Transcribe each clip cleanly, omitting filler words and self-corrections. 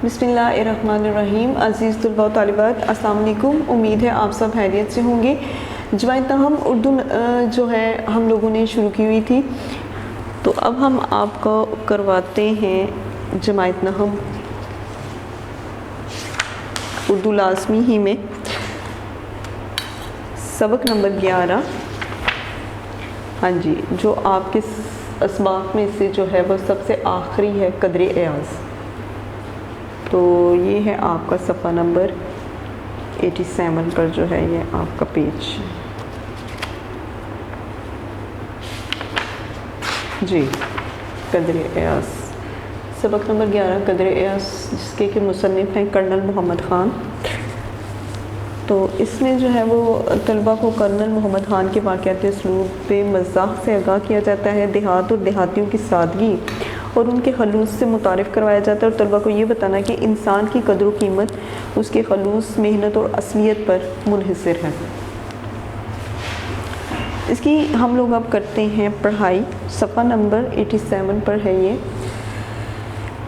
बिस्मिल्लाहिर्रहमानिर्रहीम। अज़ीज़ तलबा व तालिबात, अस्सलाम वालेकुम। उम्मीद है आप सब खैरियत से होंगे। जमात नहम उर्दू जो है हम लोगों ने शुरू की हुई थी, तो अब हम आपको करवाते हैं जमात नहम उर्दू लाज़मी ही में सबक नंबर 11। हाँ जी, जो आपके असबाक में से जो है वो सबसे आखिरी है कदर एयाज़। तो ये है आपका सफ़ा नंबर 87 पर जो है ये आपका पेज जी। कदर एयाज़ सबक नंबर 11 कदर एयाज़, जिसके कि मुसन्निफ़ हैं कर्नल मोहम्मद ख़ान। तो इसमें जो है वो तलबा को कर्नल मोहम्मद ख़ान के वाक़यात उसलूब पे मज़ाक से आगाह किया जाता है, देहात और देहातियों की सादगी और उनके खलूस से मुतारिफ़ करवाया जाता है, और तलबा को ये बताना कि इंसान की कदर व कीमत उसके खलूस, मेहनत और असलियत पर मुनहसर है। इसकी हम लोग अब करते हैं पढ़ाई। सफ़ा नंबर 87 पर है ये।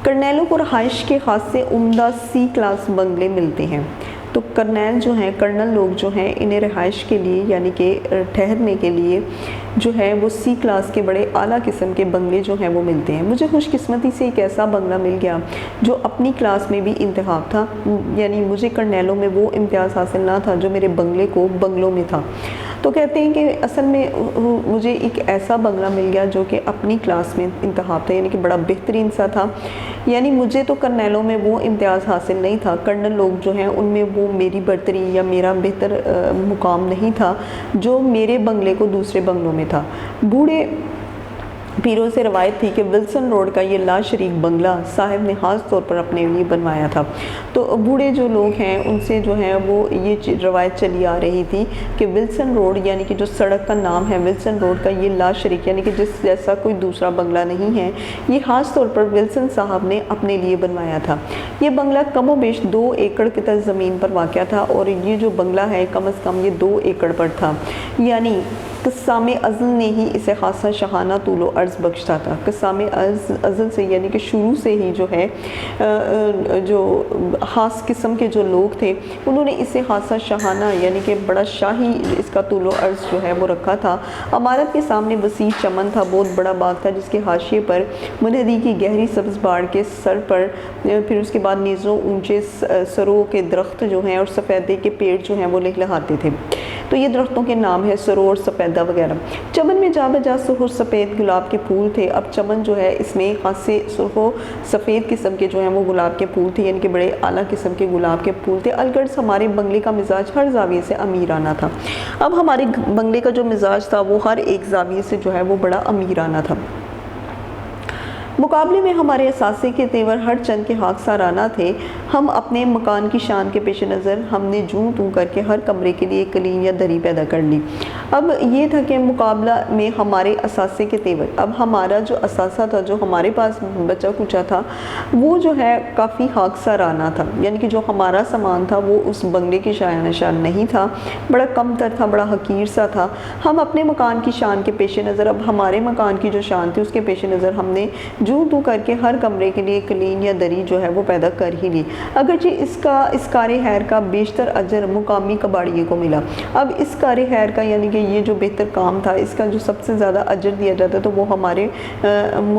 कर्नैलों को रहाइश के खासे उम्दा सी क्लास बंगले मिलते हैं। तो कर्नैल जो हैं, कर्नल लोग जो हैं, इन्हें रहाइश के लिए यानी कि ठहरने के लिए जो है वो सी क्लास के बड़े आला किस्म के बंगले जो हैं वो मिलते हैं। मुझे खुशकिस्मती से एक ऐसा बंगला मिल गया जो अपनी क्लास में भी इंतखाब था, यानी मुझे कर्नैलों में वो इम्तियाज़ हासिल ना था जो मेरे बंगले को बंगलों में था। तो कहते हैं कि असल में मुझे एक ऐसा बंगला मिल गया जो कि अपनी क्लास में इंतखाब था, यानी कि बड़ा बेहतरीन सा था। यानी मुझे तो कर्नैलों में वो इम्तियाज़ हासिल नहीं था, कर्नल लोग जो हैं उनमें वो मेरी बरतरी या मेरा बेहतर मुकाम नहीं था जो मेरे बंगले को दूसरे बंगलों में था। बूढ़े पीरों से रवायत थी कि विल्सन रोड का ये लाशरीक बंगला साहिब ने ख़ास तौर पर अपने लिए बनवाया था। तो बूढ़े जो लोग हैं उनसे जो है वो ये रवायत चली आ रही थी कि विल्सन रोड यानी कि जो सड़क का नाम है विल्सन रोड का, ये लाशरीक यानी कि जिस जैसा कोई दूसरा बंगला नहीं है, ये ख़ास तौर पर विल्सन साहब ने अपने लिए बनवाया था। ये बंगला कमो बेश 2 एकड़ की तरह ज़मीन पर वाक़या था, और ये जो बंगला है कम अज़ कम ये 2 एकड़ पर था। यानी क़स्साम अज़ल ने ही इसे खासा शहाना तूलो अर्ज़ बख्शा था। क़स्साम अज़ल से यानी कि शुरू से ही जो है जो ख़ास किस्म के जो लोग थे उन्होंने इसे खासा शहाना यानी कि बड़ा शाही इसका तूलो अर्ज़ जो है वो रखा था। इमारत के सामने वसी चमन था, बहुत बड़ा बाग था जिसके हाशिए पर मुनहदी की गहरी सब्ज़ बाड़ के सर पर, फिर उसके बाद नीज़ों ऊँचे सरों के दरख्त जो हैं और सफ़ेदे के पेड़ जो हैं वो लहलहाते थे। तो ये दरख्तों के नाम है सरो और सफ़ेदा वगैरह। चमन में जा बजा सुर्ख सफ़ेद गुलाब के फूल थे। अब चमन जो है इसमें खासे सुर्ख सफ़ेद किस्म के जो हैं वो गुलाब के फूल थे, यानी कि बड़े आला किस्म के गुलाब के फूल थे। अलगर्ज हमारे बंगले का मिजाज हर जाविये से अमीराना था। अब हमारे बंगले का जो मिजाज था वो हर एक जाविये से जो है वो बड़ा अमीराना था। मुकाबले में हमारे असासे के तेवर हर चंद के हाथ साराना थे। हम अपने मकान की शान के पेश नज़र हमने जूं तू करके हर कमरे के लिए कलीन या दरी पैदा कर ली। अब ये था कि मुकाबला में हमारे असासे के तेवर, अब हमारा जो असासा था, जो हमारे पास बचा कुचा था, वो जो है काफ़ी हाथ साराना था, यानी कि जो हमारा सामान था वो उस बंगले की शान निशान नहीं था, बड़ा कम तर था, बड़ा हकीर सा था। हम अपने मकान की शान के पेश नज़र, अब हमारे मकान की जो शान थी उसके पेश नज़र हमने जूं तू करके हर कमरे के लिए कलीन या दरी जो है वो पैदा कर ही ली। अगरचे इस कारे हैर का बेशतर अजर मुकामी कबाड़िए को मिला। अब इस कारे हैर का यानी कि ये जो बेहतर काम था, इसका जो सबसे ज़्यादा अजर दिया जाता तो वो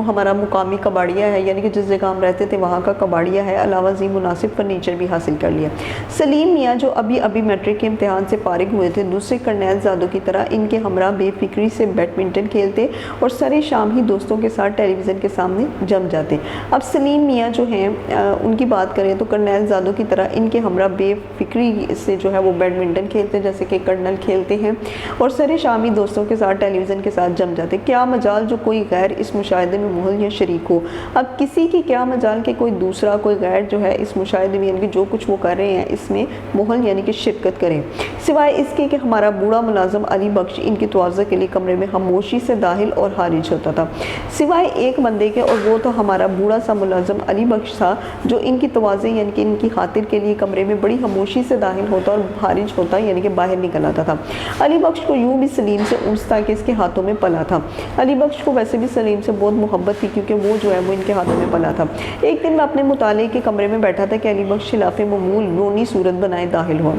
हमारा मुकामी कबाड़िया है, यानी कि जिस जगह हम रहते थे वहाँ का कबाड़िया है। अलावा जी मुनासिब फर्नीचर भी हासिल कर लिया। सलीम मियाँ जो अभी अभी मैट्रिक के इम्तहान से फारिग हुए थे, दूसरे कर्नैल ज़ादों की तरह इनके हमरा बेफिक्री से बैडमिंटन खेलते और सरे शाम ही दोस्तों के साथ टेलीविज़न के सामने जम जाते। अब सलीम मियाँ जो हैं उनकी बात करें तो कर्नैल ज़ादों की तरह इनके हमरा बेफिक्री से जो है वो बैडमिंटन खेलते जैसे कि कर्नल खेलते हैं, और सरे शामी दोस्तों के साथ टेलीविज़न के साथ जम जाते। क्या मजाल जो कोई गैर इस मुशाहिदे में मुहल या शरीक हो। अब किसी की क्या मजाल कि कोई दूसरा कोई गैर जो है इस मुशाहिदे में यानी कि जो कुछ वो कर रहे हैं इसमें मुहल यानी कि शिरकत करें, सिवाय इसके कि हमारा बूढ़ा मुलाजम अली बख्श इनकी तवाज़ा के लिए कमरे में खामोशी से दाखिल और खारिज होता था। सिवाय एक बंदे के और वो तो हमारा बूढ़ा सा मुलाजिम अली बख्श था, जो इनकी तवाज़े यानी कि इनकी खातिर के लिए कमरे में बड़ी खामोशी से दाखिल होता और खारिज होता, यानी कि बाहर निकल आता था। अली बख्श को यूँ भी सलीम से उन्स था कि इसके हाथों में पला था। अली बख्श को वैसे भी सलीम से बहुत मोहब्बत थी, क्योंकि वो जो है वो इनके हाथों में पला था। एक दिन मैं अपने मुताले के कमरे में बैठा था कि अली बख्श खिलाफ़े मामूल रोनी सूरत बनाए दाखिल हुआ।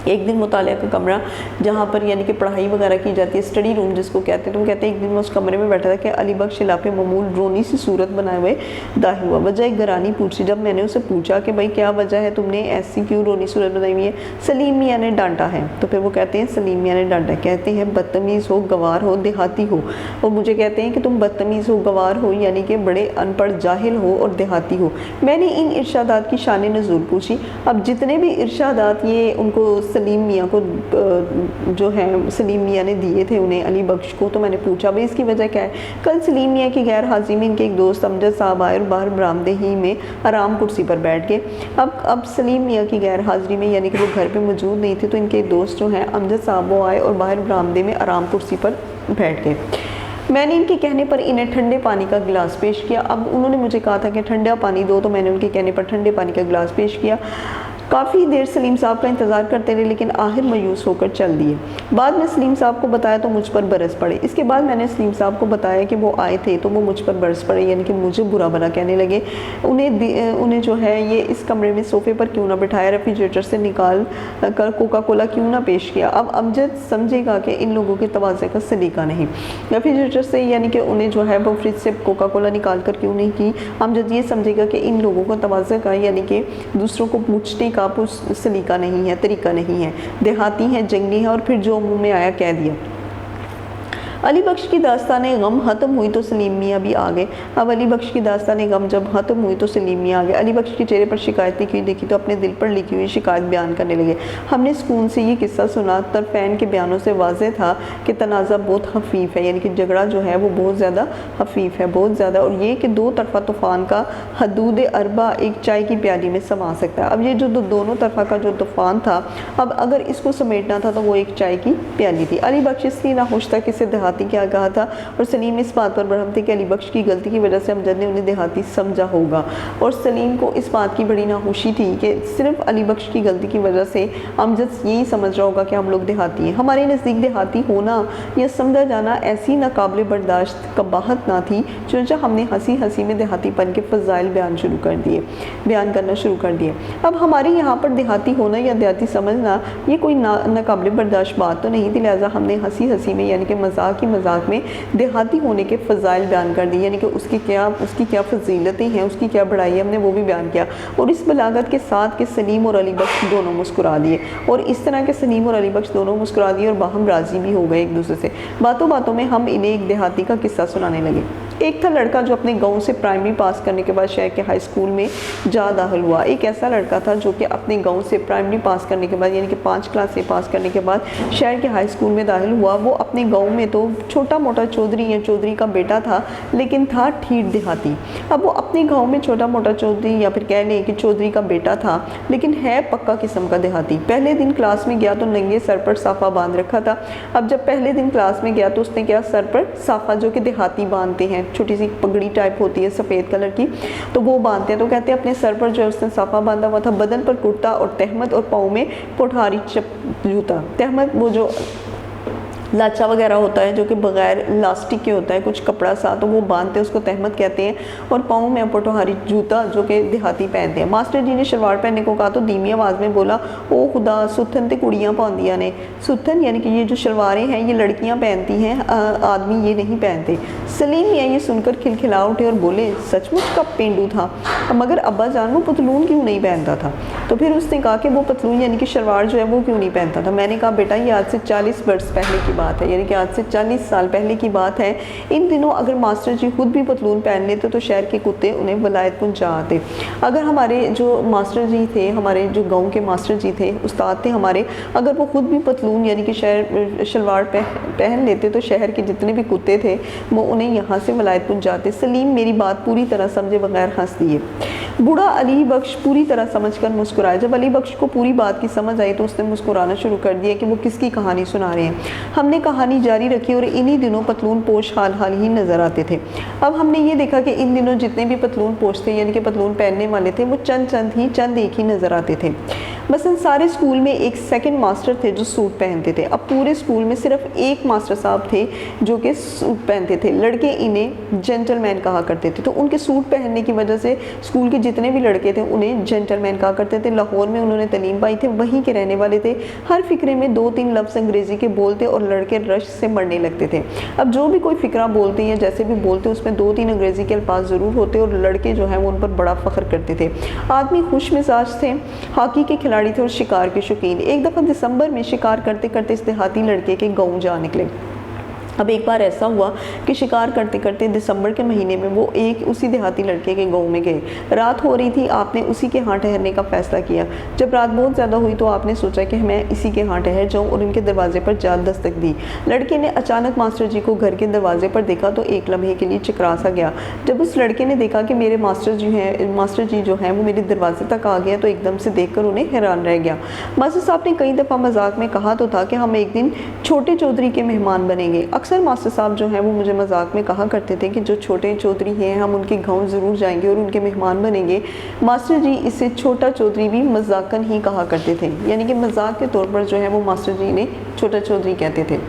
एक दिन मुतालिया का कमरा जहाँ पर यानी कि पढ़ाई वगैरह की जाती है, स्टडी रूम जिसको कहते हैं, तो वो कहते हैं एक दिन मैं उस कमरे में बैठा था कि अली बख्श खिलाफ़े मामूल रोनी सी सूरत बनाए हुए दाखिल हुआ। वजह एक गरानी पूछी। जब मैंने उसे पूछा कि भाई क्या वजह है, तुमने ऐसी क्यों रोनी सूरत बनाई हुई है, सलीम मियाँ ने डांटा है। तो फिर वो कहते हैं सलीम मियाँ ने डांटा, कहते हैं बदतमीज़ हो, गवार हो, देहाती हो। और मुझे कहते हैं कि तुम बदतमीज़ हो, गवार हो, यानी कि बड़े अनपढ़ जाहिल हो और देहाती हो। मैंने इन इरशादात की शान नज़ूल पूछी। अब जितने भी इरशादात ये उनको सलीम मियाँ को जो है सलीम मियाँ ने दिए थे उन्हें, अली बख्श को, तो मैंने पूछा भाई इसकी वजह क्या है। कल सलीम मियाँ की गैर हाजिरी में इनके एक दोस्त अमजद साहब आए और बाहर बरामदे ही में आराम कुर्सी पर बैठ गए। अब सलीम मियाँ की गैर हाजिरी में यानी कि वो घर पे मौजूद नहीं थे, तो इनके दोस्त जो हैं अमजद साहब वो आए और बाहर बरामदे में आराम कुर्सी पर बैठ गए। मैंने इनके कहने पर इन्हें ठंडे पानी का गिलास पेश किया। अब उन्होंने मुझे कहा था कि ठंडा पानी दो, तो मैंने उनके कहने पर ठंडे पानी का गिलास पेश किया। काफ़ी देर सलीम साहब का इंतज़ार करते रहे, लेकिन आखिर मायूस होकर चल दिए। बाद में सलीम साहब को बताया तो मुझ पर बरस पड़े। इसके बाद मैंने सलीम साहब को बताया कि वो आए थे, तो वो मुझ पर बरस पड़े, यानी कि मुझे बुरा भला कहने लगे। उन्हें जो है ये इस कमरे में सोफ़े पर क्यों ना बिठाया, रेफ्रिजरेटर से निकाल कर कोका कोला क्यों ना पेश किया। अब अमजद समझेगा कि इन लोगों के तवाज़े का सलीका नहीं। रेफ्रिजरेटर से यानी कि उन्हें जो है वो फ्रिज से कोका कोला निकाल कर क्यों नहीं की। अमजद ये समझेगा कि इन लोगों को तवाज़े का यानी कि दूसरों को पूछने का सलीका नहीं है, तरीका नहीं है, देहाती है, जंगली है, और फिर जो मुंह में आया कह दिया। अली बख्श की दास्तान गम ख़त्म हुई तो सलीम मियाँ भी आ गए। अब अली बख्श की दास्तान गम जब ख़त्म हुई तो सलीम मियाँ आ गए। अली बख्श के चेहरे पर शिकायत लिखी हुई देखी तो अपने दिल पर लिखी हुई शिकायत बयान करने लगे। हमने सुकून से ये किस्सा सुना। तरफ़ैन के बयानों से वाज़ेह था कि तनाज़ा बहुत हफ़ीफ़ है, यानी कि झगड़ा जो है वो बहुत ज़्यादा हफ़ीफ़ है, बहुत ज़्यादा, और ये कि दो तरफ़ा तूफ़ान का हदूद अरबा एक चाय की प्याली में समा सकता है। अब ये जो दोनों तरफ़ा का जो तूफ़ान था, अब अगर इसको समेटना था तो वो एक चाय की प्याली थी। अली बख्श इसलिए नाखुश था कि इसे देहाती क्या कहा था, और सलीम इस बात पर बरहम थे कि अली बख्श की गलती की वजह से अमजद ने उन्हें देहाती समझा होगा, और सलीम को इस बात की बड़ी नाखुशी थी कि सिर्फ अली बख्श की गलती की वजह से अमजद यही समझ रहा होगा कि हम लोग देहाती हैं। हमारे नज़दीक देहाती होना या समझा जाना ऐसी नाकाबिल बर्दाश्त कबाहत ना थी, चुनांचे हमने हंसी हंसी में देहातीपन के फ़ज़ाइल बयान करना शुरू कर दिए। अब हमारे यहाँ पर देहाती होना या देहाती समझना ये कोई नाकाबिल बर्दाश्त बात तो नहीं थी, लिहाजा हमने हंसी हंसी में यानी कि मजाक में देहाती होने के फ़ज़ाइल बयान कर दिए, यानी कि उसकी क्या फ़जीलतें हैं, उसकी क्या बड़ाई है, हमने वो भी बयान किया। और इस बलागत के साथ कि सलीम और अली बख्श दोनों मुस्कुरा दिए, और इस तरह के सलीम और अली बख्श दोनों मुस्कुरा दिए और बाहम राज़ी भी हो गए एक दूसरे से। बातों बातों में हम इन्हें एक देहाती का किस्सा सुनाने लगे। एक था लड़का जो अपने गांव से प्राइमरी पास करने के बाद शहर के हाई स्कूल में जा दाखिल हुआ। एक ऐसा लड़का था जो कि अपने गांव से प्राइमरी पास करने के बाद यानी कि 5 क्लास से पास करने के बाद शहर के हाई स्कूल में दाखिल हुआ। वो अपने गांव में तो छोटा मोटा चौधरी या चौधरी का बेटा था, लेकिन था ठीठ देहाती। अब वो अपने गाँव में छोटा मोटा चौधरी या फिर कह लें कि चौधरी का बेटा था, लेकिन है पक्का किस्म का देहाती। पहले दिन क्लास में गया तो नंगे सर पर साफ़ा बांध रखा था। अब जब पहले दिन क्लास में गया तो उसने क्या, सर पर साफ़ा जो कि देहाती बांधते हैं, छोटी सी पगड़ी टाइप होती है सफ़ेद कलर की, तो वो बांधते हैं। तो कहते हैं अपने सर पर जो है उसने साफ़ा बांधा हुआ था, बदन पर कुर्ता और तहमद, और पाँव में पोठारी जूता। तहमद वो जो लाचा वगैरह होता है जो कि बग़ैर लास्टिक के होता है, कुछ कपड़ा सा, तो वो बांधते हैं, उसको तहमद कहते हैं। और पाँव में पोठोहारी जूता जो कि देहाती पहनते हैं। मास्टर जी ने शलवार पहनने को कहा तो धीमी आवाज़ में बोला, ओ खुदा सुथन ते कुड़ियाँ पांदियाँ ने। सुथन यानी कि ये जो शलवारें हैं ये लड़कियाँ पहनती हैं, आदमी ये नहीं पहनते। सलीम मियाँ ये सुनकर खिलखिला उठे और बोले, सचमुच का पेंडू था, मगर अब्बा जान वो पतलून क्यों नहीं पहनता था। तो फिर उसने कहा कि वो पतलून यानी कि शलवार जो है वो क्यों नहीं पहनता था। मैंने कहा बेटा ये आज से 40 वर्ष पहले की बात है, यानी कि आज से 40 साल पहले की बात है। इन दिनों अगर मास्टर जी खुद भी पतलून पहन लेते तो शहर के कुत्ते उन्हें वलायत पहुंचा आते। अगर हमारे जो मास्टर जी थे, हमारे जो गांव के मास्टर जी थे, उस्ताद थे हमारे, अगर वो खुद भी पतलून यानी कि शलवार पहन लेते तो शहर के जितने भी कुत्ते थे वो उन्हें यहाँ से वलायत पहुँचाते। सलीम मेरी बात पूरी तरह समझे बगैर हंस दिए। बूढ़ा अली बख्श पूरी तरह समझकर मुस्कुराया। जब अली बख्श को पूरी बात की समझ आई तो उसने मुस्कुराना शुरू कर दिया कि वो किसकी कहानी सुना रहे हैं। हम हमने कहानी जारी रखी और इन्हीं दिनों पतलून पोश हाल हाल ही नज़र आते थे। अब हमने ये देखा कि इन दिनों जितने भी पतलून पोश थे यानी कि पतलून पहनने वाले थे वो चंद एक ही नज़र आते थे। मसलन सारे स्कूल में एक सेकंड मास्टर थे जो सूट पहनते थे। अब पूरे स्कूल में सिर्फ एक मास्टर साहब थे जो कि सूट पहनते थे। लड़के इन्हें जेंटलमैन कहा करते थे, तो उनके सूट पहनने की वजह से स्कूल के जितने भी लड़के थे उन्हें जेंटलमैन कहा करते थे। लाहौर में उन्होंने तलीम पाई थी, वहीं के रहने वाले थे। हर फिक्रे में 2-3 लफ्ज़ अंग्रेज़ी के बोलते और लड़के रश से मरने लगते थे। अब जो भी कोई फिक्रा बोलते या जैसे भी बोलते उसमें 2-3 अंग्रेज़ी के अल्फाज ज़रूर होते और लड़के जो हैं वो उन पर बड़ा फ़ख्र करते थे। आदमी खुश मिजाज थे, हॉकी के खिलाड़ी थे और शिकार के शौकीन। एक दफ़ा दिसंबर में शिकार करते करते इस देहाती लड़के के गाँव जा निकले। अब एक बार ऐसा हुआ कि शिकार करते करते दिसंबर के महीने में वो उसी देहाती लड़के के गांव में गए। रात हो रही थी, आपने उसी के यहाँ ठहरने का फ़ैसला किया। जब रात बहुत ज़्यादा हुई तो आपने सोचा कि मैं इसी के यहाँ ठहर जाऊँ और उनके दरवाजे पर जा दस्तक दी। लड़के ने अचानक मास्टर जी को घर के दरवाजे पर देखा तो एक लम्हे के लिए चकरा सा गया। जब उस लड़के ने देखा कि मेरे मास्टर जी जो हैं वो मेरे दरवाजे तक आ गया तो एकदम से देख कर उन्हें हैरान रह गया। मास्टर साहब ने कई दफ़ा मजाक में कहा तो था कि हम एक दिन छोटे चौधरी के मेहमान बनेंगे। अक्सर मास्टर साहब जो हैं वो मुझे मजाक में कहा करते थे कि जो छोटे चौधरी हैं हम उनके गांव ज़रूर जाएंगे और उनके मेहमान बनेंगे। मास्टर जी इसे छोटा चौधरी भी मजाकन ही कहा करते थे, यानी कि मजाक के तौर पर जो है वो मास्टर जी ने छोटा चौधरी कहते थे।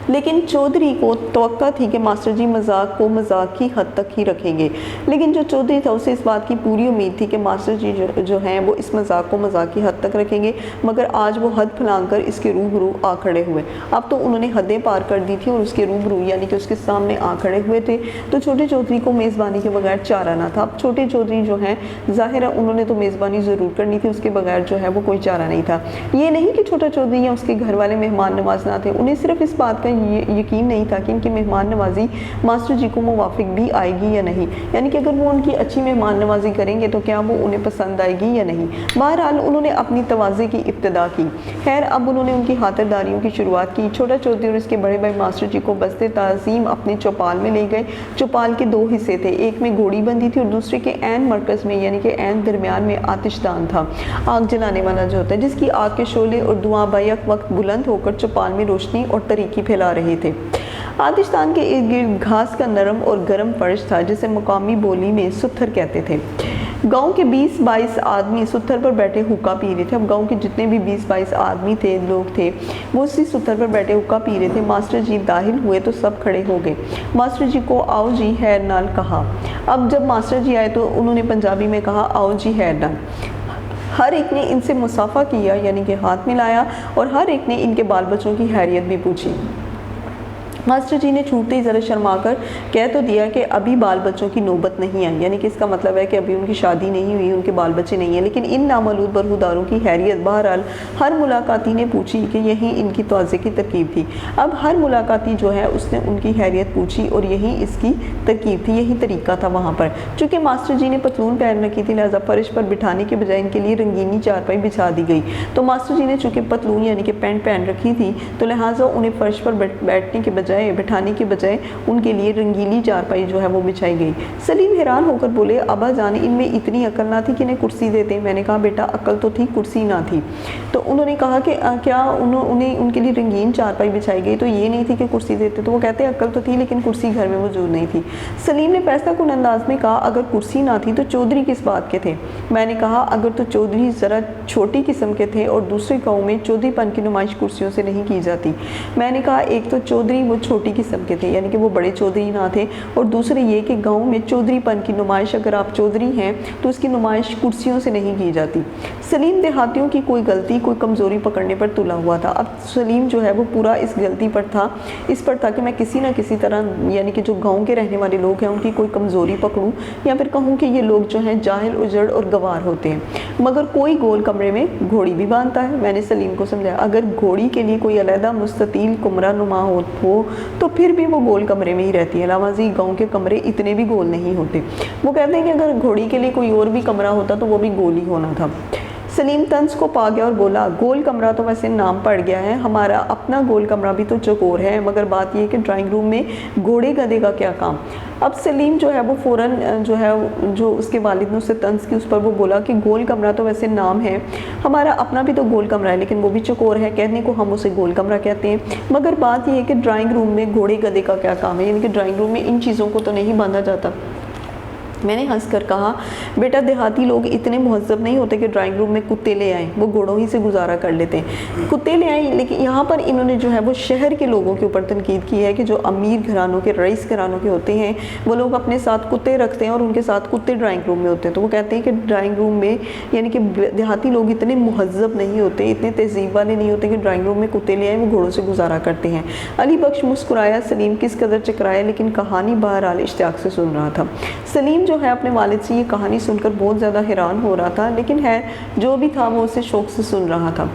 लेकिन चौधरी को तवक्का थी कि मास्टर जी मजाक को मजाक की हद तक ही रखेंगे। लेकिन जो चौधरी था उसे इस बात की पूरी उम्मीद थी कि मास्टर जी जो हैं वो इस मजाक को मजाक की हद तक रखेंगे, मगर आज वो हद फैलाकर इसके रूबरू आ खड़े हुए। अब तो उन्होंने हदें पार कर दी थी और उसके रूबरू यानी कि उसके सामने आ खड़े हुए थे। तो छोटे चौधरी को मेज़बानी के बगैर चारा ना था। अब छोटे चौधरी जो हैं ज़ाहिर है उन्होंने तो मेज़बानी ज़रूर करनी थी, उसके बगैर जो है वो कोई चारा नहीं था। ये नहीं कि छोटा चौधरी या उसके घर वाले मेहमान नवाज ना थे, उन्हें सिर्फ इस बात का यकीन नहीं था कि इनकी मेहमान नवाजी मास्टर जी को मुवाफिक भी आएगी या नहीं, यानी कि अगर वो उनकी अच्छी मेहमान नवाजी करेंगे तो क्या वो उन्हें पसंद आएगी या नहीं। बहरहाल उन्होंने अपनी तवाज़े की इब्तिदा की। खैर अब उन्होंने उनकी खातिरदारियों की शुरुआत की। छोटा चौधरी और इसके बड़े भाई मास्टर जी को बस्ते ताज़ीम अपने चौपाल में ले गए। चौपाल के 2 हिस्से थे, एक में घोड़ी बंदी थी और दूसरे के ऐन मरकज़ में यानी कि ऐन दरमियान में आतिशदान था, आग जलाने वाला जो होता है, जिसकी आग के शोले और धुआं बैक वक्त बुलंद होकर चौपाल में रोशनी और तरीकी फैला रहे थे। आतिशदान के इर्द गिर्द घास का नरम और गर्म फर्श था जिसे मुकामी बोली में सुत्थर कहते थे। गांव के 20-22 आदमी सुत्थर पर बैठे हुक्का पी रहे थे। अब गांव के जितने भी 20-22 आदमी थे, लोग थे, वो उसी सुत्थर पर बैठे हुक्का पी रहे थे। मास्टर जी दाखिल हुए तो सब खड़े हो गए। मास्टर जी को आओ जी हैर नाल कहा। अब जब मास्टर जी आए तो उन्होंने पंजाबी में कहा आओ जी हैर नाल। हर एक ने इनसे मुसाफा किया यानी कि हाथ मिलाया और हर एक ने इनके बाल बच्चों की हैरियत भी पूछी। मास्टर जी ने छूटते ही ज़रा शर्माकर कह तो दिया कि अभी बाल बच्चों की नौबत नहीं आई, यानी कि इसका मतलब है कि अभी उनकी शादी नहीं हुई, उनके बाल बच्चे नहीं हैं। लेकिन इन नामौलूद बरहुदारों की हैरियत बहरहाल हर मुलाकाती ने पूछी कि यही इनकी तवाज़े की तरकीब थी। अब हर मुलाकाती जो है उसने उनकी हैरियत पूछी और यही इसकी तरकीब थी, यही तरीका था वहाँ पर। चूँकि मास्टर जी ने पतलून पहन रखी थी लिहाजा फर्श पर बिठाने के बजाय इनके लिए रंगीनी चारपाई बिछा दी गई। तो मास्टर जी ने चूँकि पतलून यानी कि पैंट पहन रखी थी तो लिहाजा उन्हें फर्श पर बैठने के बजाय बिठाने के बजाय उनके लिए रंगीली चारपाई जो है वो बिछाई गई। सलीम हैरान होकर बोले अब्बा जान इनमें इतनी अकल ना थी कि इन्हें कुर्सी देते। मैंने कहा बेटा अकल तो थी, कुर्सी ना थी। तो उन्होंने कहा कि क्या उन्हें उनके लिए रंगीन चारपाई बिछाई गई तो ये नहीं थी कि कुर्सी देते। तो वो कहते अकल तो थी लेकिन कुर्सी घर में मौजूद नहीं थी। सलीम ने फैसला कुन अंदाज में कहा अगर कुर्सी ना थी तो चौधरी किस बात के थे। मैंने कहा अगर तो चौधरी ज़रा छोटी किस्म के थे और दूसरे गाँव में चौधरीपन की नुमाइश कुर्सियों से नहीं की जाती। मैंने कहा एक तो चौधरी वो छोटी किस्म के थे यानी कि वो बड़े चौधरी ना थे और दूसरे ये कि गांव में चौधरीपन की नुमाइश अगर आप चौधरी हैं तो उसकी नुमाइश कुर्सियों से नहीं की जाती। सलीम देहातियों की कोई गलती कोई कमज़ोरी पकड़ने पर तुला हुआ था। अब सलीम जो है वो पूरा इस गलती पर था, इस पर था कि मैं किसी ना किसी तरह यानी कि जो गाँव के रहने वाले लोग हैं उनकी कोई कमज़ोरी पकड़ूँ या फिर कहूँ कि ये लोग जो हैं जाहिल उजड़ और गवार होते हैं। मगर कोई गोल कमरे में घोड़ी भी बांधता है। मैंने सलीम को समझाया अगर घोड़ी के लिए कोई अलहदा मुस्ततील कुमरा नुमा हो तो फिर भी वो गोल कमरे में ही रहती है। लावाजी गांव के कमरे इतने भी गोल नहीं होते। वो कहते हैं कि अगर घोड़ी के लिए कोई और भी कमरा होता तो वो भी गोल ही होना था। सलीम तंज को पा गया और बोला, गोल कमरा तो वैसे नाम पड़ गया है, हमारा अपना गोल कमरा भी तो चौकोर है, मगर बात यह है कि ड्राइंग रूम में घोड़े गधे का क्या काम। अब सलीम जो है वो फ़ौरन जो है, जो उसके वालिद ने उससे तंज की, उस पर वो बोला कि गोल कमरा तो वैसे नाम है, हमारा अपना भी तो गोल कमरा है, लेकिन वो भी चौकोर है, कहने को हम उसे गोल कमरा कहते हैं, मगर बात यह है कि ड्राइंग रूम में घोड़े गधे का क्या काम है, यानी कि ड्राइंग रूम में इन चीज़ों को तो नहीं बांधा जाता। मैंने हंसकर कहा, बेटा देहाती लोग इतने मुहज़्ज़ब नहीं होते कि ड्राइंग रूम में कुत्ते ले आएँ, वो घोड़ों ही से गुजारा कर लेते हैं, कुत्ते ले आए। लेकिन यहाँ पर इन्होंने जो है वो शहर के लोगों के ऊपर तनकीद की है कि जो अमीर घरानों के, रईस घरानों के होते हैं, वो लोग अपने साथ कुत्ते रखते हैं और उनके साथ कुत्ते ड्राइंग रूम में होते हैं। तो वो कहते हैं कि ड्राइंग रूम में, यानी कि देहाती लोग इतने मुहज़्ज़ब नहीं होते, इतने तहज़ीब वाले नहीं होते कि ड्राइंग रूम में कुत्ते ले आए, वो घोड़ों से गुजारा करते हैं। अली बख्श मुस्कुराया। सलीम किस कदर चकराया, लेकिन कहानी बहरहाल इश्तियाक से सुन रहा था। सलीम जो है अपने वालिद ये कहानी सुनकर बहुत ज़्यादा हैरान हो रहा था, लेकिन है जो भी था वो उसे शौक से सुन रहा था।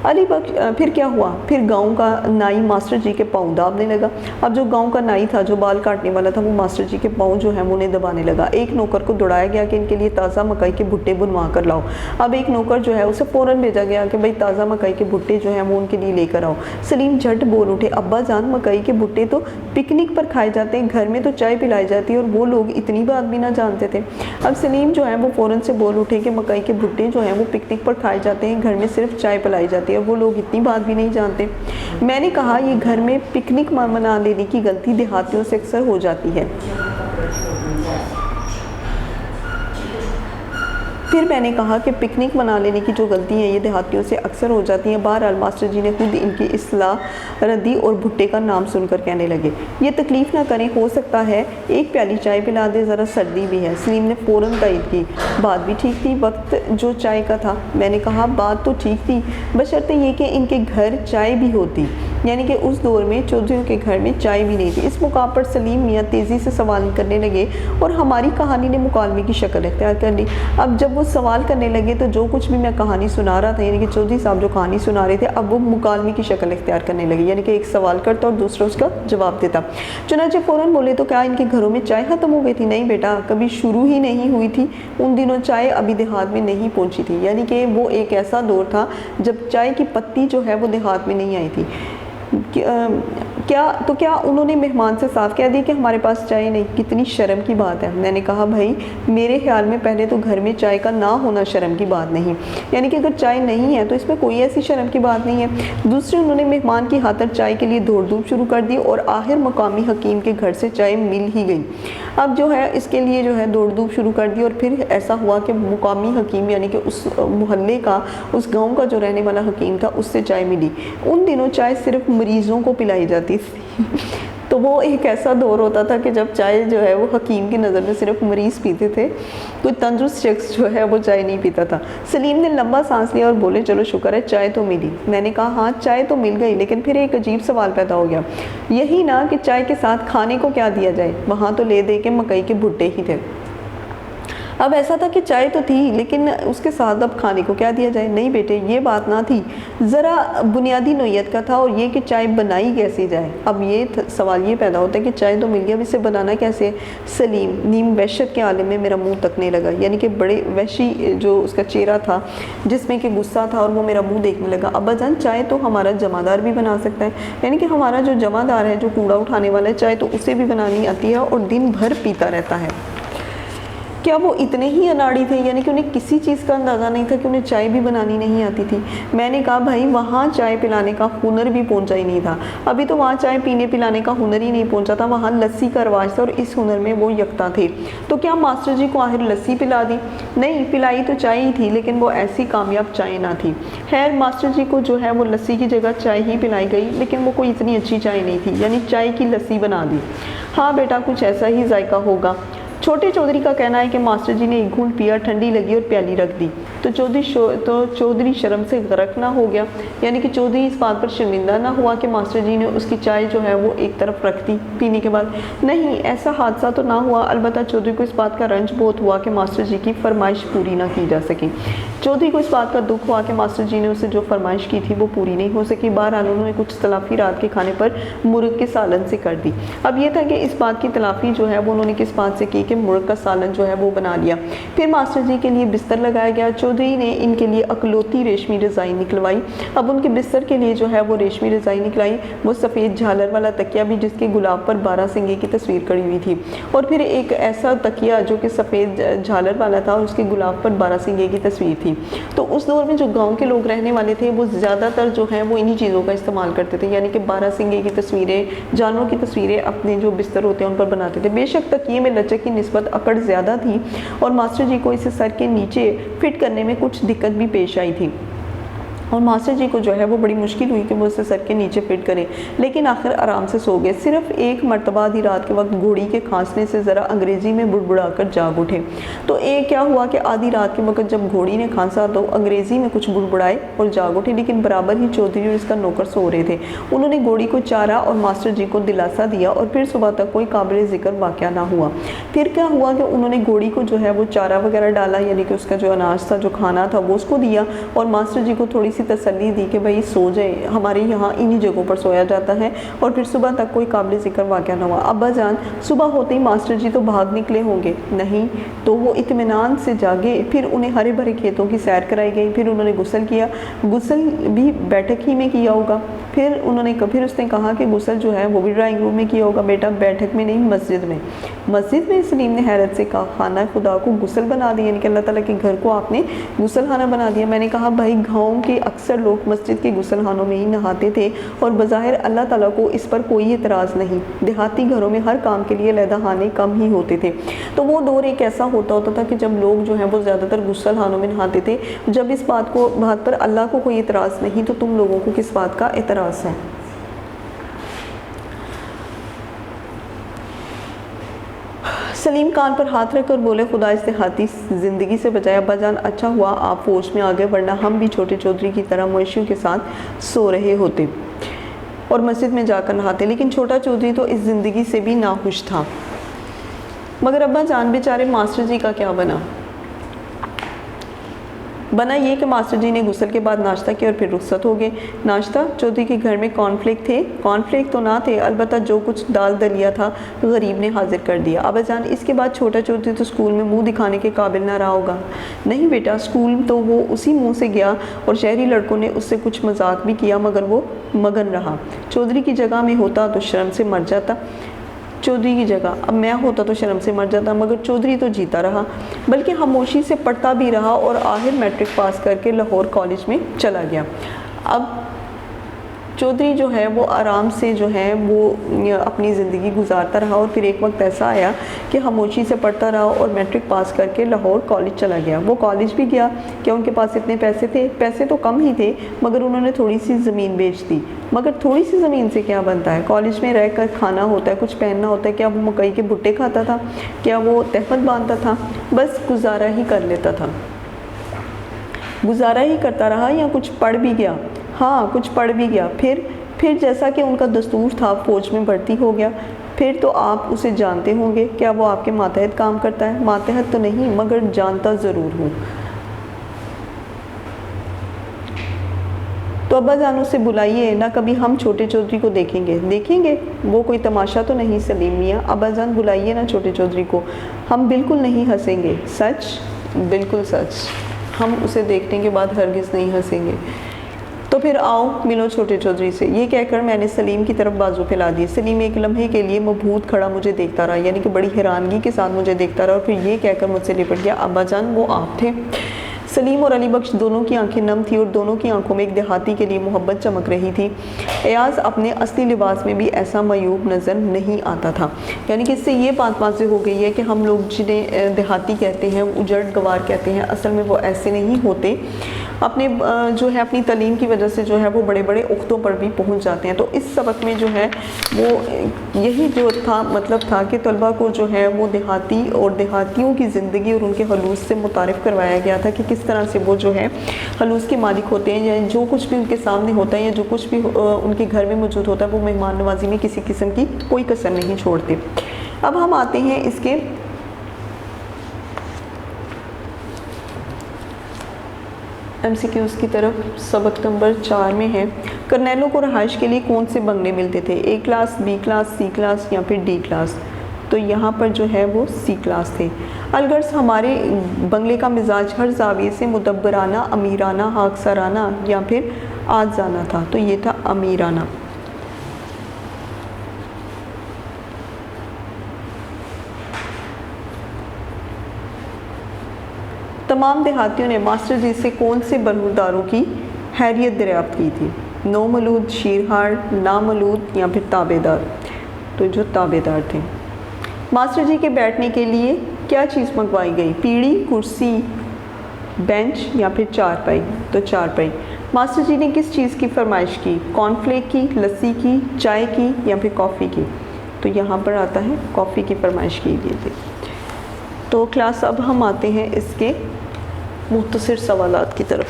अली बख्श फिर क्या हुआ, फिर गांव का नाई मास्टर जी के पाँव दाबने लगा। अब जो गांव का नाई था, जो बाल काटने वाला था, वो मास्टर जी के पाँव जो है वो उन्हें दबाने लगा। एक नौकर को दौड़ाया गया कि इनके लिए ताज़ा मकई के भुट्टे बुनवा कर लाओ। अब एक नौकर जो है उसे फ़ौरन भेजा गया कि भाई ताज़ा मकई के भुट्टे जो हैं वो उनके लिए लेकर आओ। सलीम झट बोल उठे, अब्बा जान, मकई के भुट्टे तो पिकनिक पर खाए जाते हैं, घर में तो चाय पिलाई जाती है, और वो लोग इतनी बात भी ना जानते थे। अब सलीम जो है वो फ़ौरन से बोल उठे कि मकई के भुट्टे जो हैं वो पिकनिक पर खाए जाते हैं, घर में सिर्फ चाय पिलाई जाती है, वो लोग इतनी बात भी नहीं जानते। मैंने कहा, ये घर में पिकनिक मना लेने की गलती देहातियों से अक्सर हो जाती है। फिर मैंने कहा कि पिकनिक मना लेने की जो गलती है ये देहातियों से अक्सर हो जाती हैं। बहरहाल मास्टर जी ने खुद इनकी इस्लाह रद्दी और भुट्टे का नाम सुनकर कहने लगे, ये तकलीफ़ ना करें, हो सकता है एक प्याली चाय पिला दे, ज़रा सर्दी भी है। सलीम ने फ़ौरन तायद की, बात भी ठीक थी, वक्त जो चाय का था। मैंने कहा, बात तो ठीक थी, बशर्ते ये कि इनके घर चाय भी होती, यानी कि उस दौर में चौधरियों के घर में चाय भी नहीं थी। इस मौका पर सलीम मियाँ तेज़ी से सवाल करने लगे और हमारी कहानी ने मुकालमे की शक्ल इख्तियार कर ली। अब जब वो सवाल करने लगे तो जो कुछ भी मैं कहानी सुना रहा था, यानी कि चौधरी साहब जो कहानी सुना रहे थे, अब वो मुकालमे की शक्ल इख्तियार करने लगे, यानी कि एक सवाल करता और दूसरा उसका जवाब देता। चुनांचे फ़ौरन बोले, तो क्या इनके घरों में चाय ख़त्म हो गई थी? नहीं बेटा, कभी शुरू ही नहीं हुई थी, उन दिनों चाय अभी देहात में नहीं पहुँची थी, यानी कि वो एक ऐसा दौर था जब चाय की पत्ती जो है वो देहात में नहीं आई थी। क्या उन्होंने मेहमान से साफ कह दिया कि हमारे पास चाय नहीं? कितनी शर्म की बात है। मैंने कहा, भाई मेरे ख्याल में पहले तो घर में चाय का ना होना शर्म की बात नहीं, यानी कि अगर चाय नहीं है तो इसमें कोई ऐसी शर्म की बात नहीं है। दूसरे, उन्होंने मेहमान की खातर चाय के लिए दौड़ धूप शुरू कर दी और आखिर मकामी हकीम के घर से चाय मिल ही गई। अब जो है इसके लिए जो है दौड़ धूप शुरू कर दी और फिर ऐसा हुआ कि मुकामी हकीम, यानी कि उस मोहल्ले का, उस गाँव का जो रहने वाला हकीम था, उससे चाय मिली। उन दिनों चाय सिर्फ मरीज़ों को पिलाई जाती थी तो वो एक ऐसा दौर होता था कि जब चाय जो है वो हकीम की नज़र में सिर्फ मरीज़ पीते थे, कोई तंदुरुस्त शख्स जो है वो चाय नहीं पीता था। सलीम ने लंबा सांस लिया और बोले, चलो शुक्र है चाय तो मिली। मैंने कहा, हाँ चाय तो मिल गई, लेकिन फिर एक अजीब सवाल पैदा हो गया, यही ना कि चाय के साथ खाने को क्या दिया जाए? वहाँ तो ले दे के मकई के भुट्टे ही थे। अब ऐसा था कि चाय तो थी, लेकिन उसके साथ अब खाने को क्या दिया जाए? नहीं बेटे, ये बात ना थी, ज़रा बुनियादी नोयत का था, और ये कि चाय बनाई कैसे जाए। अब ये सवाल ये पैदा होता है कि चाय तो मिल गया, अब इसे बनाना कैसे? सलीम नीम वहशत के आलम में मेरा मुंह तकने लगा, यानी कि बड़े वहशी जो उसका चेहरा था जिसमें कि गुस्सा था, और वो मेरा मुँह देखने लगा। अब्बा जान, चाय तो हमारा जमादार भी बना सकता है, यानी कि हमारा जो जमादार है, जो कूड़ा उठाने वाला है, चाय तो उसे भी बनानी आती है और दिन भर पीता रहता है। क्या वो इतने ही अनाड़ी थे, यानी कि उन्हें किसी चीज़ का अंदाज़ा नहीं था कि उन्हें चाय भी बनानी नहीं आती थी? मैंने कहा, भाई वहाँ चाय पिलाने का हुनर भी पहुँचा ही नहीं था, अभी तो वहाँ चाय पीने पिलाने का हुनर ही नहीं पहुँचा था, वहाँ लस्सी का रवाज था और इस हुनर में वो यकता थे। तो क्या मास्टर जी को आखिर लस्सी पिला दी? नहीं, पिलाई तो चाय ही थी, लेकिन वो ऐसी कामयाब चाय ना थी। खैर मास्टर जी को जो है वो लस्सी की जगह चाय ही पिलाई गई, लेकिन वो कोई इतनी अच्छी चाय नहीं थी, यानी चाय की लस्सी बना दी। हाँ बेटा, कुछ ऐसा ही जायका होगा। छोटे चौधरी का कहना है कि मास्टर जी ने एक घूंट पिया, ठंडी लगी और प्याली रख दी, तो चौधरी शर्म से गरक ना हो गया, यानी कि चौधरी इस बात पर शर्मिंदा ना हुआ कि मास्टर जी ने उसकी चाय जो है वो एक तरफ रख दी पीने के बाद। नहीं, ऐसा हादसा तो ना हुआ, अलबत्ता चौधरी को इस बात का रंज बहुत हुआ कि मास्टर जी की फरमाइश पूरी ना की जा सकी। चौधरी को इस बात का दुख हुआ कि मास्टर जी ने उसे जो फरमाइश की थी वो पूरी नहीं हो सकी। बहरहाल उन्होंने कुछ तलाफ़ी रात के खाने पर मुर्ग के सालन से कर दी। अब यह था कि इस बात की तलाफ़ी जो है वो उन्होंने किस बात से की कि के मुर्ग का सालन जो है वो बना लिया। फिर मास्टर जी के लिए बिस्तर लगाया गया। चौधरी ने इनके लिए अकलौती रेशमी डिज़ाइन निकलवाई। अब उनके बिस्तर के लिए जो है वो रेशमी डिज़ाइन निकलाई, वो सफ़ेद झालर वाला तकिया भी जिसके गुलाब पर 12 सिंगे की तस्वीर कड़ी हुई थी, और फिर एक ऐसा तकिया जो कि सफ़ेद झालर वाला था और उसके गुलाब पर 12 सिंगे की तस्वीर थी। तो उस दौर में जो गाँव के लोग रहने वाले थे वो ज़्यादातर जो है वो इन्हीं चीज़ों का इस्तेमाल करते थे, यानी कि 12 सिंगे की तस्वीरें, जानवरों की तस्वीरें अपने जो बिस्तर होते हैं उन पर बनाते थे। बेशक तकिए में लचक की निस्बत अकड़ ज़्यादा थी और मास्टर जी को इसे सर के नीचे फिट करने में कुछ दिक्कत भी पेश आई थी, और मास्टर जी को जो है वो बड़ी मुश्किल हुई कि वो उसे सर के नीचे फिट करें, लेकिन आखिर आराम से सो गए। सिर्फ एक मर्तबा आधी रात के वक्त घोड़ी के खांसने से ज़रा अंग्रेज़ी में बुड़बुड़ाकर जाग उठे। तो एक क्या हुआ कि आधी रात के वक्त जब घोड़ी ने खांसा तो अंग्रेज़ी में कुछ बुड़बुड़ाए और जाग उठे, लेकिन बराबर ही चौधरी और इसका नौकर सो रहे थे। उन्होंने घोड़ी को चारा और मास्टर जी को दिलासा दिया, और फिर सुबह तक कोई काबिल ज़िक्र वाक़या ना हुआ। फिर क्या हुआ कि उन्होंने घोड़ी को जो है वो चारा वगैरह डाला, यानी कि उसका जो अनाज था, जो खाना था, वो उसको दिया, और मास्टर जी को थोड़ी सी तसल्ली दी कि भाई सो जाए, हमारे यहाँ इन्हीं जगहों पर सोया जाता है, और फिर सुबह तक कोई काबिल ज़िक्र वाक़या ना हुआ। अब्बा जान सुबह होते ही मास्टर जी तो भाग निकले होंगे? नहीं, तो वो इत्मीनान से जागे। फिर उन्हें हरे भरे खेतों की सैर कराई गई, फिर उन्होंने गुस्ल किया, गुस्ल भी बैठक ही में किया होगा। फिर उसने कहा कि गुस्ल जो है वो भी ड्राइंग रूम में किया होगा। बेटा बैठक में नहीं, मस्जिद में। मस्जिद में? सलीम ने हैरत से कहा। खाना खुदा को गुस्ल बना दिया, यानी कि अल्लाह ताला के घर को आपने गुस्ल खाना बना दिया। मैंने कहा भाई गाँव के अक्सर लोग मस्जिद के गुस्ल खानों में ही नहाते थे और बज़ाहिर अल्लाह ताला को इस पर कोई एतराज़ नहीं। देहाती घरों में हर काम के लिए अलहदा खाने कम ही होते थे। तो वो दौर एक ऐसा होता था कि जब लोग जो हैं वो ज़्यादातर गुस्ल खानों में नहाते थे। जब इस बात पर अल्लाह को कोई एतराज़ नहीं, तो तुम लोगों को किस बात का एतराज़ है? सलीम कान पर हाथ रखकर बोले, खुदा इस देहाती ज़िंदगी से बचाया। अब्बा जान अच्छा हुआ आप फौज में आ गए, वरना हम भी छोटे चौधरी की तरह मवेशियों के साथ सो रहे होते और मस्जिद में जाकर नहाते। लेकिन छोटा चौधरी तो इस ज़िंदगी से भी नाखुश था। मगर अब्बा जान बेचारे मास्टर जी का क्या बना ये कि मास्टर जी ने गुस्ल के बाद नाश्ता किया और फिर रुखसत हो गए। नाश्ता? चौधरी के घर में कॉर्नफ्लेक्स थे? कॉर्नफ्लेक्स तो ना थे, अलबत्ता जो कुछ दाल दलिया था गरीब ने हाजिर कर दिया। अब्बा जान इसके बाद छोटा चौधरी तो स्कूल में मुंह दिखाने के काबिल ना रहा होगा। नहीं बेटा, स्कूल तो वो उसी मुंह से गया और शहरी लड़कों ने उससे कुछ मजाक भी किया, मगर वो मगन रहा। चौधरी की जगह में होता तो शर्म से मर जाता। चौधरी की जगह अब मैं होता तो शर्म से मर जाता, मगर चौधरी तो जीता रहा, बल्कि खामोशी से पढ़ता भी रहा और आखिर मैट्रिक पास करके लाहौर कॉलेज में चला गया। अब चौधरी जो है वो आराम से जो है वो अपनी ज़िंदगी गुजारता रहा, और फिर एक वक्त ऐसा आया कि खामोशी से पढ़ता रहा और मैट्रिक पास करके लाहौर कॉलेज चला गया। वो कॉलेज भी गया कि उनके पास इतने पैसे थे, पैसे तो कम ही थे, मगर उन्होंने थोड़ी सी ज़मीन बेच दी। मगर थोड़ी सी ज़मीन से क्या बनता है? कॉलेज में रह कर खाना होता है, कुछ पहनना होता है। क्या वो मकई के भुट्टे खाता था? क्या वो तहमत बांधता था? बस गुजारा ही कर लेता था। गुजारा ही करता रहा या कुछ पढ़ भी गया? हाँ, कुछ पढ़ भी गया। फिर जैसा कि उनका दस्तूर था फ़ौज में भर्ती हो गया। फिर तो आप उसे जानते होंगे। क्या वो आपके मातहत काम करता है? मातहत तो नहीं, मगर जानता ज़रूर हूँ। तो अब्बा जान उसे बुलाइए ना, कभी हम छोटे चौधरी को देखेंगे। वो कोई तमाशा तो नहीं सलीम मियाँ। अब्बा जान बुलाइए ना छोटे चौधरी को, हम बिल्कुल नहीं हंसेंगे। सच? बिल्कुल सच, हम उसे देखने के बाद हरगिज़ नहीं हंसेंगे। तो फिर आओ मिलो छोटे चौधरी से। ये कहकर मैंने सलीम की तरफ बाजू फैला दी। सलीम एक लम्हे के लिए मबहूत खड़ा मुझे देखता रहा, यानी कि बड़ी हैरानगी के साथ मुझे देखता रहा, और फिर ये कहकर मुझसे लिपट गया, अब्बा जान वो आप थे? सलीम और अली बख्श दोनों की आंखें नम थी और दोनों की आंखों में एक देहाती के लिए मोहब्बत चमक रही थी। एयाज अपने असली लिबास में भी ऐसा मयूब नज़र नहीं आता था। यानी कि इससे ये बात वाज़ेह हो गई है कि हम लोग जिन्हें देहाती कहते हैं, उजड़ गवार कहते हैं, असल में वो ऐसे नहीं होते। अपने जो है अपनी तालीम की वजह से जो है वो बड़े बड़े उख्तों पर भी पहुंच जाते हैं। तो इस सबक में जो है वो यही जो था मतलब था कि तलबा को जो है वो देहाती और देहातियों की ज़िंदगी और उनके हलूस से मुतारिफ़ करवाया गया था कि किस तरह से वो जो है हलूस के मालिक होते हैं, या जो कुछ भी उनके सामने होता है या जो कुछ भी उनके घर में मौजूद होता है वो मेहमान नवाजी में किसी किस्म की कोई कसर नहीं छोड़ते। अब हम आते हैं इसके MCQs की तरफ। सबक नंबर 4 में है, कर्नैलों को रहाइश के लिए कौन से बंगले मिलते थे? A class, B class, C class या फिर D क्लास? तो यहाँ पर जो है वो सी क्लास थे। अलगर्ज हमारे बंगले का मिजाज हर जाविये से मुदब्बराना, अमीराना, हाकसराना या फिर आजाना था, तो ये था अमीराना। तमाम देहातियों ने मास्टर जी से कौन से बरूदारों की हैरियत दरियाफ्त की थी? नौमलूद, शीरहार, नामलूद या फिर ताबेदार? तो जो ताबेदार थे। मास्टर जी के बैठने के लिए क्या चीज़ मंगवाई गई? पीढ़ी, कुर्सी, बेंच या फिर चारपाई? तो चारपाई। मास्टर जी ने किस चीज़ की फरमाइश की? कॉर्नफ्लेक की, लस्सी की, चाय की या फिर कॉफ़ी की? तो यहाँ पर आता है कॉफ़ी की फरमाइश की गई थी। तो क्लास अब हम आते हैं इसके मुख्तसर सवालात की तरफ।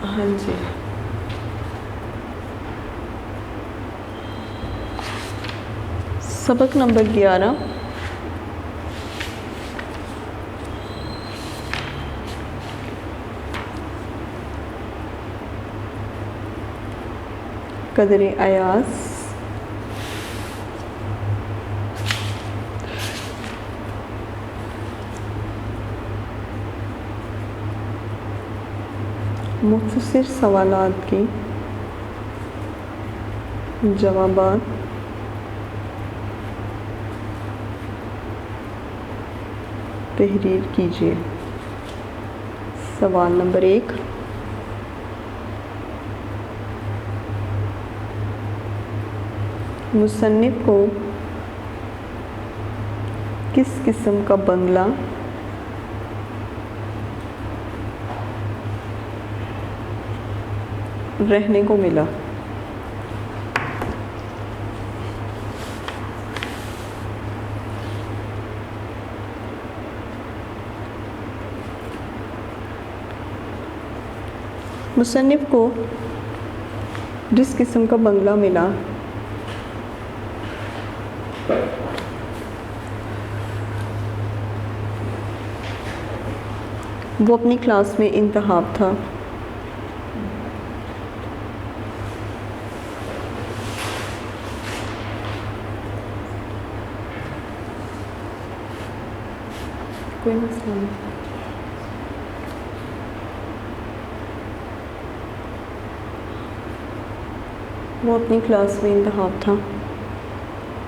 हाँ जी, सबक नंबर 11, कदर अयास। मुख्तसर सवालात के जवाबात तहरीर कीजिए। सवाल नंबर 1, मुसन्निफ को किस किस्म का बंगला रहने को मिला? मुसन्निफ को जिस किस्म का बंगला मिला वो अपनी क्लास में इंतहाब था। कोई मसला नहीं। वो अपनी क्लास में इंतहाब था।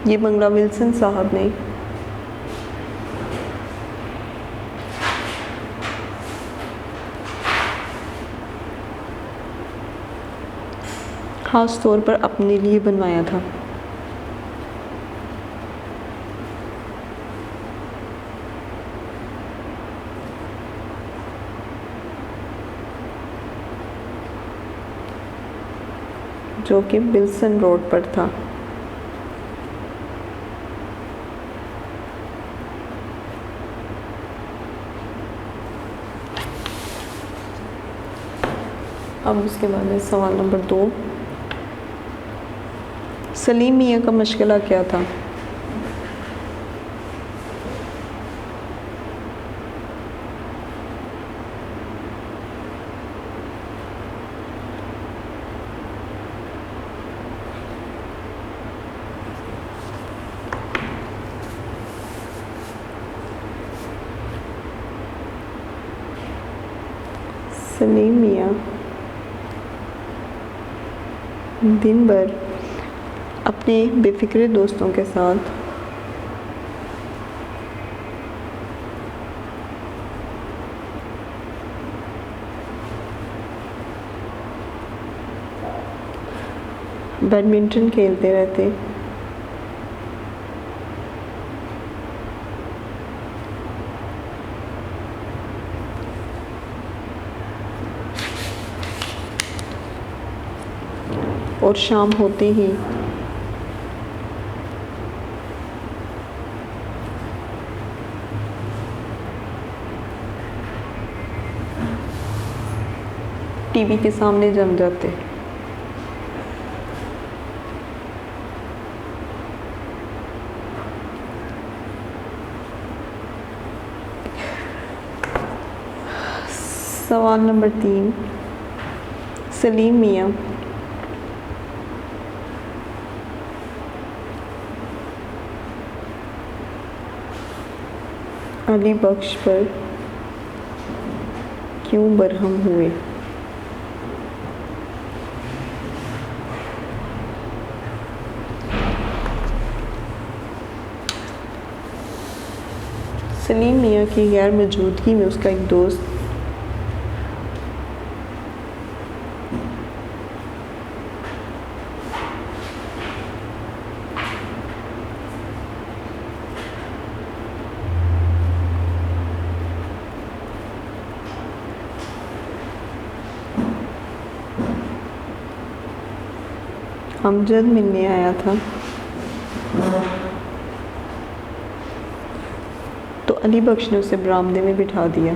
ये बंगला विल्सन साहब ने ख़ास तौर पर अपने लिए बनवाया था। जो कि विल्सन रोड पर था। अब उसके बाद है सवाल नंबर 2, सलीम मियाँ का मशगला क्या था? सलीम मियाँ दिन भर अपने बेफिक्र दोस्तों के साथ बैडमिंटन खेलते रहते। और शाम होते ही टीवी के सामने जम जाते। सवाल नंबर 3, सलीम मियाँ अली बख्श पर क्यों बरहम हुए? सलीम मियाँ की गैर मौजूदगी में उसका एक दोस्त अमजद मिलने आया था, तो अली बख्श ने उसे बरामदे में बिठा दिया।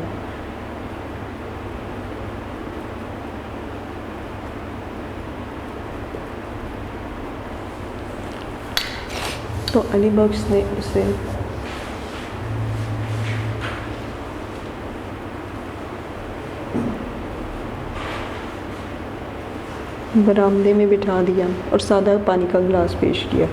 तो अली बख्श ने उसे बरामदे में बिठा दिया और सादा पानी का गिलास पेश किया।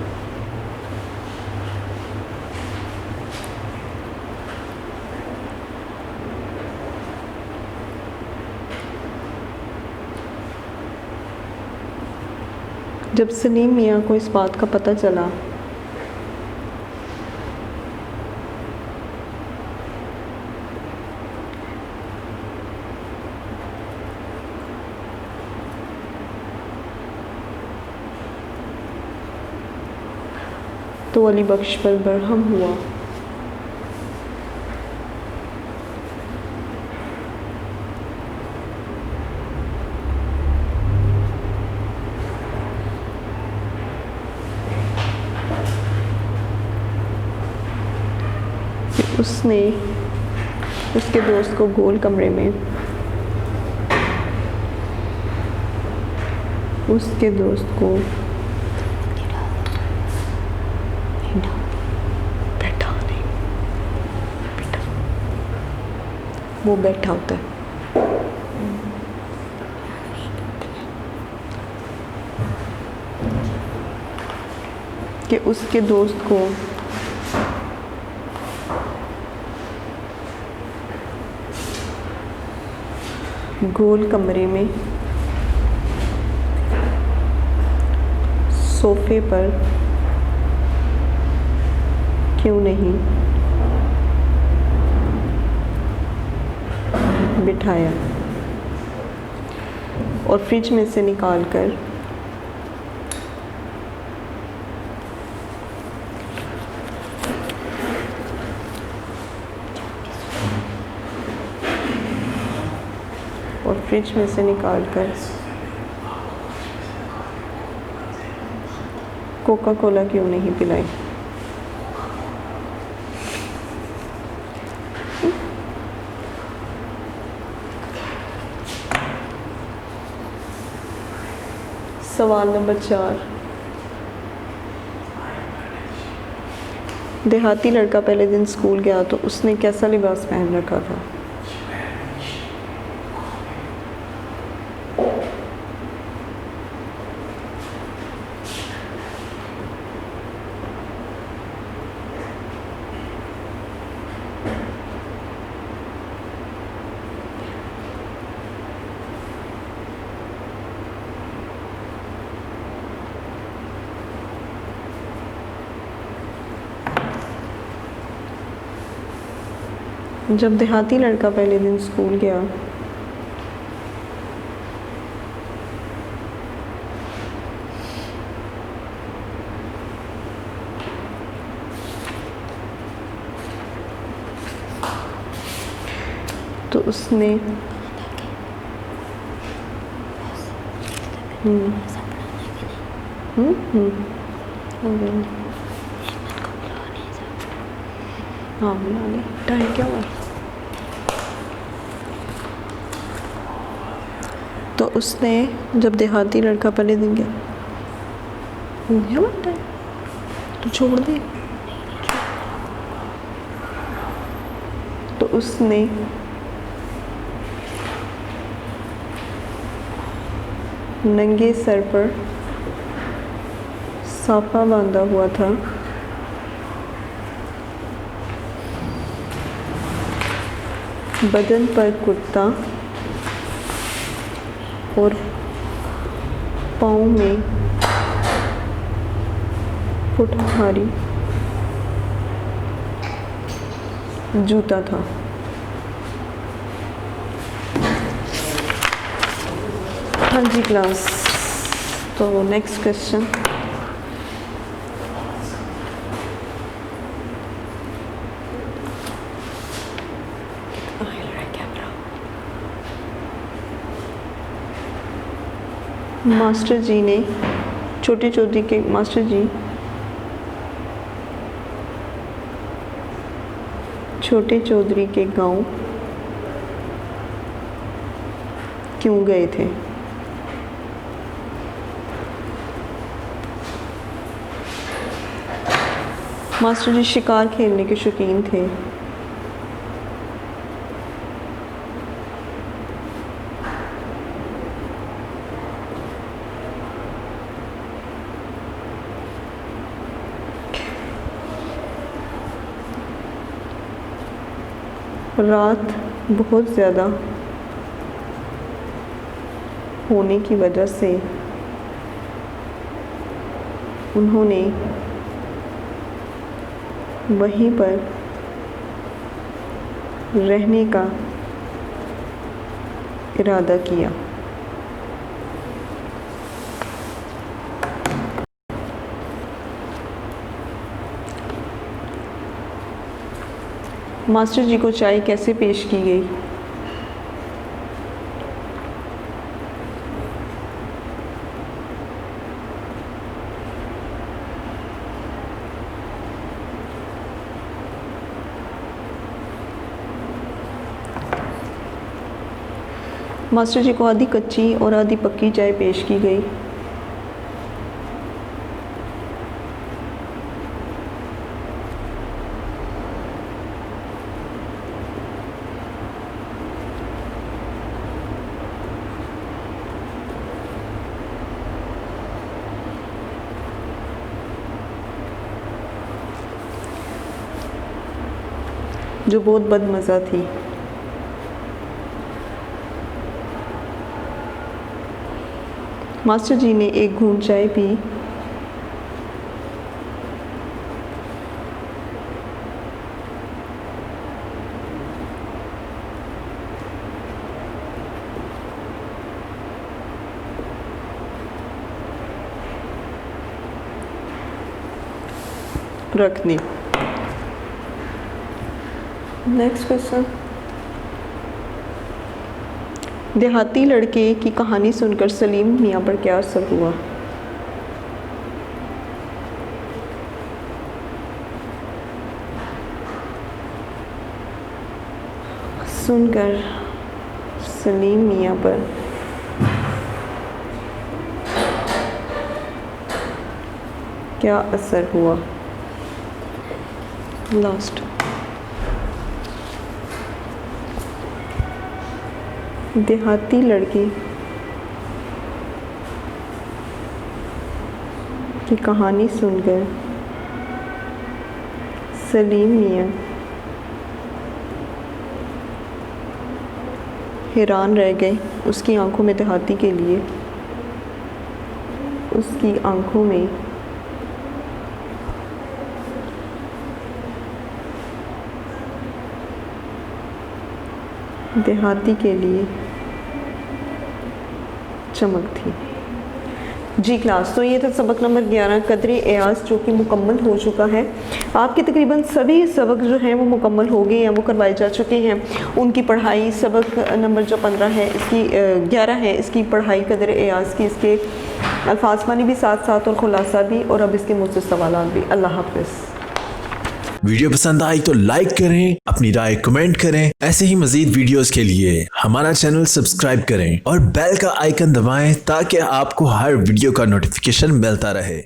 जब सलीम मियाँ को इस बात का पता चला तो अली बख्श पर बरहम हुआ। उसने उसके दोस्त को गोल कमरे में उसके दोस्त को बैठा नहीं, बैठा, वो बैठा होता है, कि उसके दोस्त को गोल कमरे में सोफे पर क्यों नहीं बिठाया और फ्रिज में से निकाल कर कोका कोला क्यों नहीं पिलाई? सवाल नंबर 4, देहाती लड़का पहले दिन स्कूल गया तो उसने कैसा लिबास पहन रखा था? जब देहाती लड़का पहले दिन स्कूल गया तो उसने हाँ बना ले, टाइम क्या हुआ? तो उसने जब देहाती लड़का पहले दिन गया, क्या बनता है तो छोड़ दे। तो उसने नंगे सर पर साफा बांधा हुआ था। बदन पर कुर्ता और पाँव में पुटहारी जूता था। हाँ जी क्लास, तो नेक्स्ट क्वेश्चन। मास्टर जी ने छोटे चौधरी के छोटे चौधरी के गांव क्यों गए थे? मास्टर जी शिकार खेलने के शौकीन थे। रात बहुत ज़्यादा होने की वजह से उन्होंने वहीं पर रहने का इरादा किया। मास्टर जी को चाय कैसे पेश की गई? मास्टर जी को आधी कच्ची और आधी पक्की चाय पेश की गई। जो बहुत बदमज़ा थी। मास्टर जी ने एक घूंट चाय पी। रख दी। Next question. देहाती लड़के की कहानी सुनकर सलीम मियाँ पर क्या असर हुआ? सुनकर सलीम मियाँ पर क्या असर हुआ? लास्ट। देहाती लड़के की कहानी सुनकर सलीम मियाँ हैरान रह गए। उसकी आंखों में देहाती के लिए उसकी आंखों में देहाती के लिए चमक थी। जी क्लास, तो ये था सबक नंबर 11 कदरे एयाज, जो कि मुकम्मल हो चुका है। आपके तकरीबन सभी सबक जो हैं वो मुकम्मल हो गए हैं, वो करवाए जा चुके हैं। उनकी पढ़ाई सबक नंबर जो 15 है, इसकी 11 है, इसकी पढ़ाई कदरे एयाज की, इसके अल्फाज मानी भी साथ साथ और खुलासा भी, और अब इसके मुझसे सवालात भी। अल्लाह हाफ़िज़। वीडियो पसंद आई तो लाइक करें, अपनी राय कमेंट करें। ऐसे ही मजीद वीडियोस के लिए हमारा चैनल सब्सक्राइब करें और बेल का आइकन दबाएं ताकि आपको हर वीडियो का नोटिफिकेशन मिलता रहे।